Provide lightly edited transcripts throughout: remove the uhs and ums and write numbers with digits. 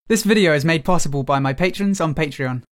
This video is made possible by my patrons on Patreon.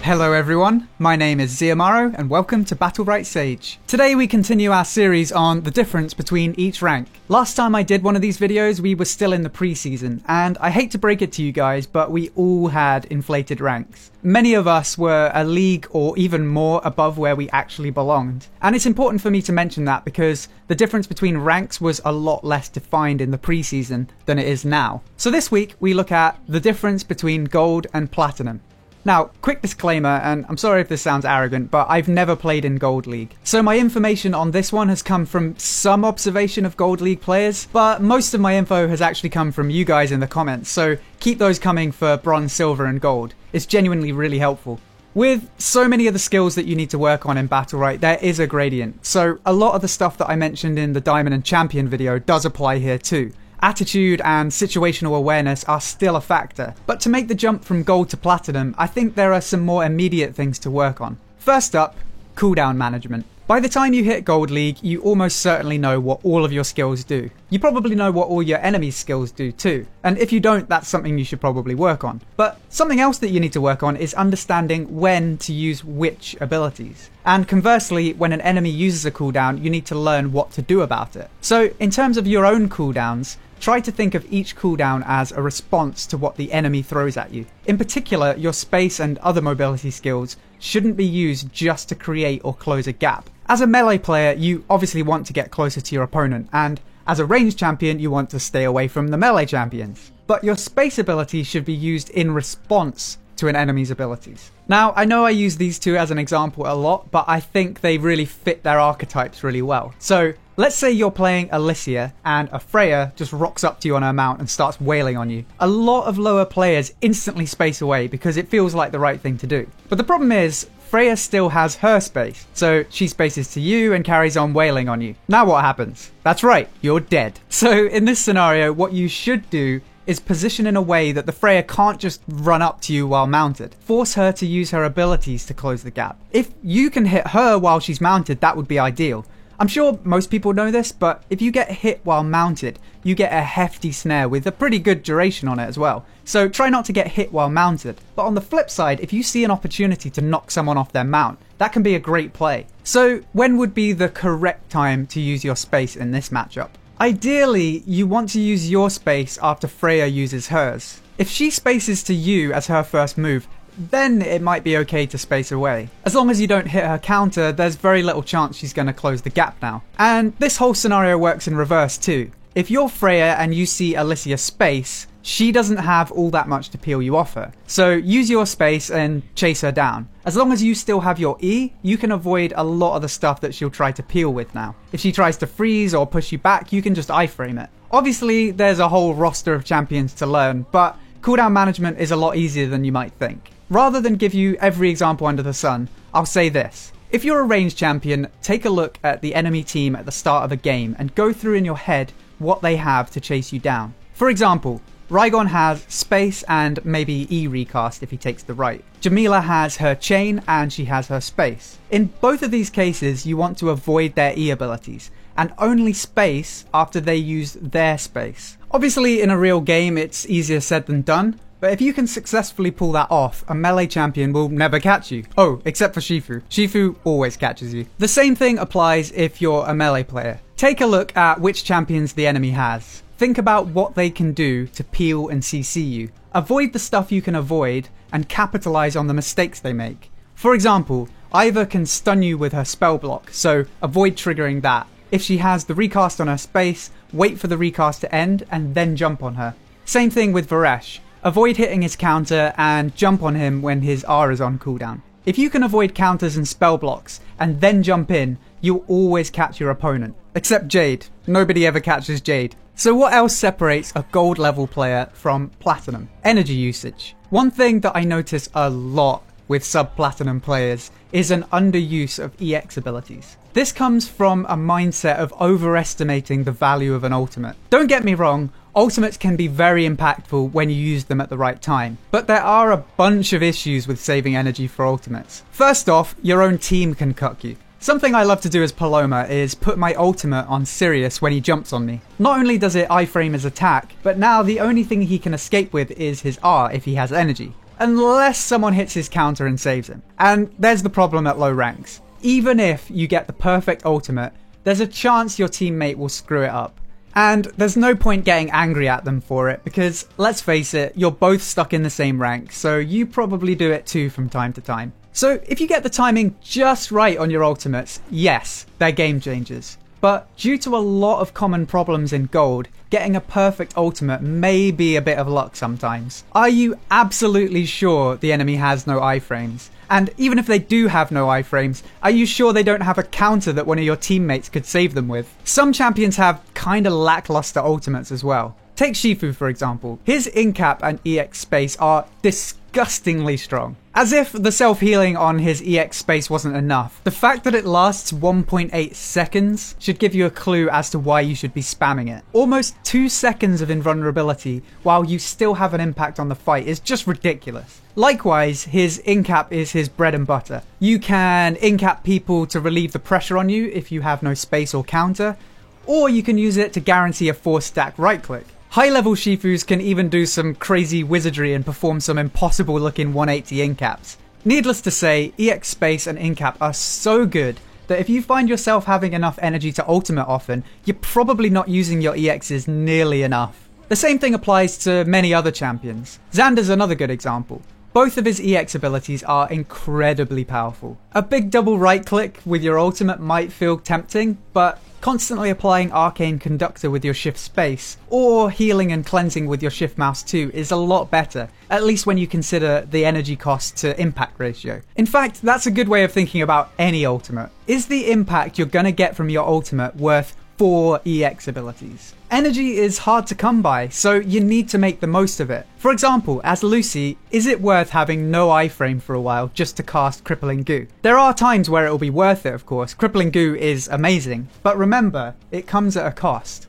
Hello everyone, my name is Ziamaro and welcome to Battlebright Sage. Today we continue our series on the difference between each rank. Last time I did one of these videos we were still in the pre-season, and I hate to break it to you guys, but we all had inflated ranks. Many of us were a league or even more above where we actually belonged. And it's important for me to mention that because the difference between ranks was a lot less defined in the pre-season than it is now. So this week we look at the difference between gold and platinum. Now, quick disclaimer, and I'm sorry if this sounds arrogant, but I've never played in Gold League. So my information on this one has come from some observation of Gold League players, but most of my info has actually come from you guys in the comments, so keep those coming for Bronze, Silver and Gold. It's genuinely really helpful. With so many of the skills that you need to work on in Battlebright, there is a gradient. So a lot of the stuff that I mentioned in the Diamond and Champion video does apply here too. Attitude and situational awareness are still a factor, but to make the jump from gold to platinum, I think there are some more immediate things to work on. First up, cooldown management. By the time you hit Gold League, you almost certainly know what all of your skills do. You probably know what all your enemies' skills do too, and if you don't, that's something you should probably work on. But something else that you need to work on is understanding when to use which abilities. And conversely, when an enemy uses a cooldown, you need to learn what to do about it. So in terms of your own cooldowns, try to think of each cooldown as a response to what the enemy throws at you. In particular, your space and other mobility skills shouldn't be used just to create or close a gap. As a melee player, you obviously want to get closer to your opponent, and as a ranged champion, you want to stay away from the melee champions. But your space ability should be used in response to an enemy's abilities. Now, I know I use these two as an example a lot, but I think they really fit their archetypes really well. So, let's say you're playing Alicia and a Freya just rocks up to you on her mount and starts wailing on you. A lot of lower players instantly space away because it feels like the right thing to do. But the problem is, Freya still has her space, so she spaces to you and carries on wailing on you. Now what happens? That's right, you're dead. So in this scenario, what you should do is position in a way that the Freya can't just run up to you while mounted. Force her to use her abilities to close the gap. If you can hit her while she's mounted, that would be ideal. I'm sure most people know this, but if you get hit while mounted, you get a hefty snare with a pretty good duration on it as well. So try not to get hit while mounted. But on the flip side, if you see an opportunity to knock someone off their mount, that can be a great play. So when would be the correct time to use your space in this matchup? Ideally, you want to use your space after Freya uses hers. If she spaces to you as her first move, then it might be okay to space away. As long as you don't hit her counter, there's very little chance she's going to close the gap now. And this whole scenario works in reverse too. If you're Freya and you see Alicia space, she doesn't have all that much to peel you off her. So use your space and chase her down. As long as you still have your E, you can avoid a lot of the stuff that she'll try to peel with now. If she tries to freeze or push you back, you can just iframe it. Obviously, there's a whole roster of champions to learn, but cooldown management is a lot easier than you might think. Rather than give you every example under the sun, I'll say this. If you're a ranged champion, take a look at the enemy team at the start of a game and go through in your head what they have to chase you down. For example, Rygor has space and maybe E recast if he takes the right. Jamila has her chain and she has her space. In both of these cases, you want to avoid their E abilities and only space after they use their space. Obviously, in a real game, it's easier said than done. But if you can successfully pull that off, a melee champion will never catch you. Oh, except for Shifu. Shifu always catches you. The same thing applies if you're a melee player. Take a look at which champions the enemy has. Think about what they can do to peel and CC you. Avoid the stuff you can avoid and capitalize on the mistakes they make. For example, Ivern can stun you with her spell block, so avoid triggering that. If she has the recast on her space, wait for the recast to end and then jump on her. Same thing with Varesh. Avoid hitting his counter and jump on him when his R is on cooldown. If you can avoid counters and spell blocks and then jump in, you'll always catch your opponent. Except Jade. Nobody ever catches Jade. So what else separates a gold level player from platinum? Energy usage. One thing that I notice a lot with sub-platinum players is an underuse of EX abilities. This comes from a mindset of overestimating the value of an ultimate. Don't get me wrong, ultimates can be very impactful when you use them at the right time, but there are a bunch of issues with saving energy for ultimates. First off, your own team can cuck you. Something I love to do as Paloma is put my ultimate on Sirius when he jumps on me. Not only does it iframe his attack, but now the only thing he can escape with is his R if he has energy. Unless someone hits his counter and saves him. And there's the problem at low ranks. Even if you get the perfect ultimate, there's a chance your teammate will screw it up. And there's no point getting angry at them for it because, let's face it, you're both stuck in the same rank, so you probably do it too from time to time. So if you get the timing just right on your ultimates, yes, they're game changers. But due to a lot of common problems in Gold, getting a perfect ultimate may be a bit of luck sometimes. Are you absolutely sure the enemy has no iframes? And even if they do have no iframes, are you sure they don't have a counter that one of your teammates could save them with? Some champions have kinda lackluster ultimates as well. Take Shifu for example. His incap and EX space are disgustingly strong. As if the self-healing on his EX space wasn't enough, the fact that it lasts 1.8 seconds should give you a clue as to why you should be spamming it. Almost 2 seconds of invulnerability while you still have an impact on the fight is just ridiculous. Likewise, his incap is his bread and butter. You can incap people to relieve the pressure on you if you have no space or counter, or you can use it to guarantee a 4-stack right click. High-level Shifus can even do some crazy wizardry and perform some impossible-looking 180 incaps. Needless to say, EX space and incap are so good that if you find yourself having enough energy to ultimate often, you're probably not using your EXs nearly enough. The same thing applies to many other champions. Xander's another good example. Both of his EX abilities are incredibly powerful. A big double right click with your ultimate might feel tempting, but constantly applying Arcane Conductor with your shift space, or healing and cleansing with your shift mouse too, is a lot better, at least when you consider the energy cost to impact ratio. In fact, that's a good way of thinking about any ultimate. Is the impact you're gonna get from your ultimate worth 4 EX abilities? Energy is hard to come by, so you need to make the most of it. For example, as Lucy, is it worth having no iframe for a while just to cast Crippling Goo? There are times where it will be worth it, of course. Crippling Goo is amazing, but remember, it comes at a cost.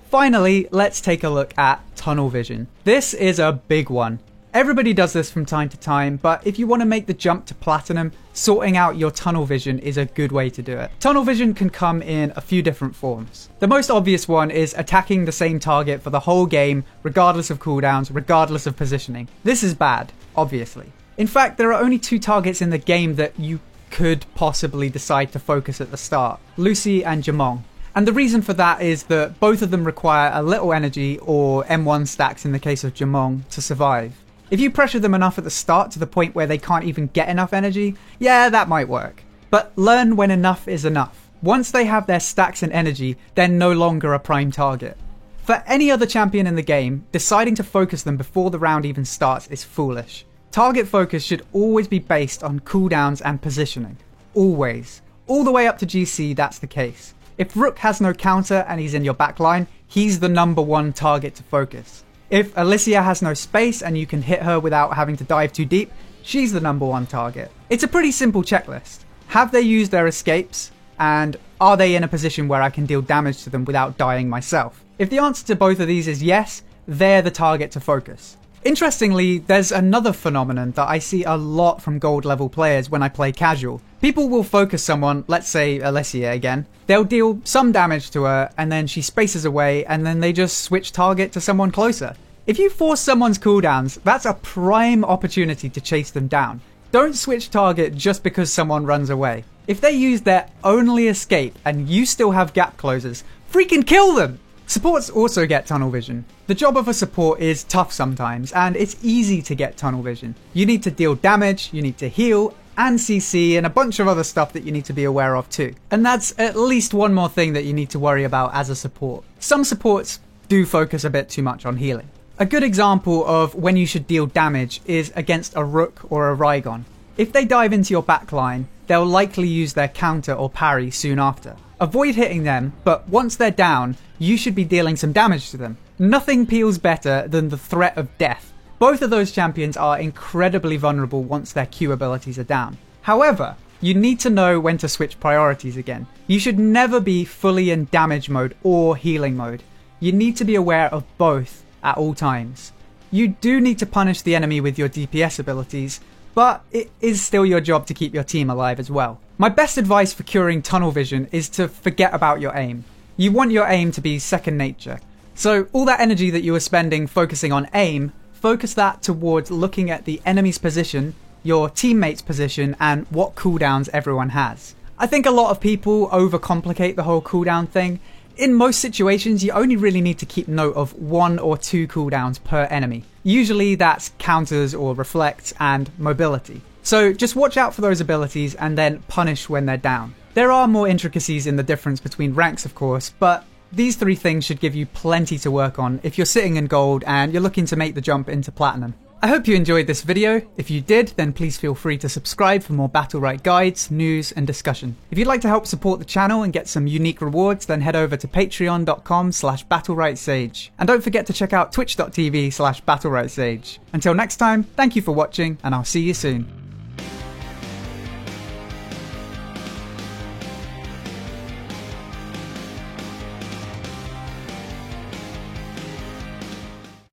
Finally, let's take a look at Tunnel Vision. This is a big one. Everybody does this from time to time, but if you want to make the jump to Platinum, sorting out your tunnel vision is a good way to do it. Tunnel vision can come in a few different forms. The most obvious one is attacking the same target for the whole game, regardless of cooldowns, regardless of positioning. This is bad, obviously. In fact, there are only 2 targets in the game that you could possibly decide to focus at the start, Lucy and Jamong. And the reason for that is that both of them require a little energy, or M1 stacks in the case of Jamong, to survive. If you pressure them enough at the start to the point where they can't even get enough energy, yeah, that might work. But learn when enough is enough. Once they have their stacks and energy, they're no longer a prime target. For any other champion in the game, deciding to focus them before the round even starts is foolish. Target focus should always be based on cooldowns and positioning. Always. All the way up to GC, that's the case. If Rook has no counter and he's in your backline, he's the number 1 target to focus. If Alicia has no space and you can hit her without having to dive too deep, she's the number 1 target. It's a pretty simple checklist. Have they used their escapes? And are they in a position where I can deal damage to them without dying myself? If the answer to both of these is yes, they're the target to focus. Interestingly, there's another phenomenon that I see a lot from gold level players when I play casual. People will focus someone, let's say Alicia again, they'll deal some damage to her and then she spaces away and then they just switch target to someone closer. If you force someone's cooldowns, that's a prime opportunity to chase them down. Don't switch target just because someone runs away. If they use their only escape and you still have gap closers, freaking kill them! Supports also get tunnel vision. The job of a support is tough sometimes, and it's easy to get tunnel vision. You need to deal damage, you need to heal, and CC, and a bunch of other stuff that you need to be aware of too. And that's at least one more thing that you need to worry about as a support. Some supports do focus a bit too much on healing. A good example of when you should deal damage is against a Rook or a Raigon. If they dive into your backline, they'll likely use their counter or parry soon after. Avoid hitting them, but once they're down, you should be dealing some damage to them. Nothing peels better than the threat of death. Both of those champions are incredibly vulnerable once their Q abilities are down. However, you need to know when to switch priorities again. You should never be fully in damage mode or healing mode. You need to be aware of both at all times. You do need to punish the enemy with your DPS abilities, but it is still your job to keep your team alive as well. My best advice for curing tunnel vision is to forget about your aim. You want your aim to be second nature. So all that energy that you are spending focusing on aim, focus that towards looking at the enemy's position, your teammate's position, and what cooldowns everyone has. I think a lot of people overcomplicate the whole cooldown thing. In most situations, you only really need to keep note of 1 or 2 cooldowns per enemy. Usually that's counters or reflect and mobility. So just watch out for those abilities and then punish when they're down. There are more intricacies in the difference between ranks, of course, but these 3 things should give you plenty to work on if you're sitting in gold and you're looking to make the jump into platinum. I hope you enjoyed this video. If you did, then please feel free to subscribe for more Battlerite guides, news, and discussion. If you'd like to help support the channel and get some unique rewards, then head over to patreon.com/BattleriteSage. And don't forget to check out twitch.tv/BattleriteSage. Until next time, thank you for watching, and I'll see you soon.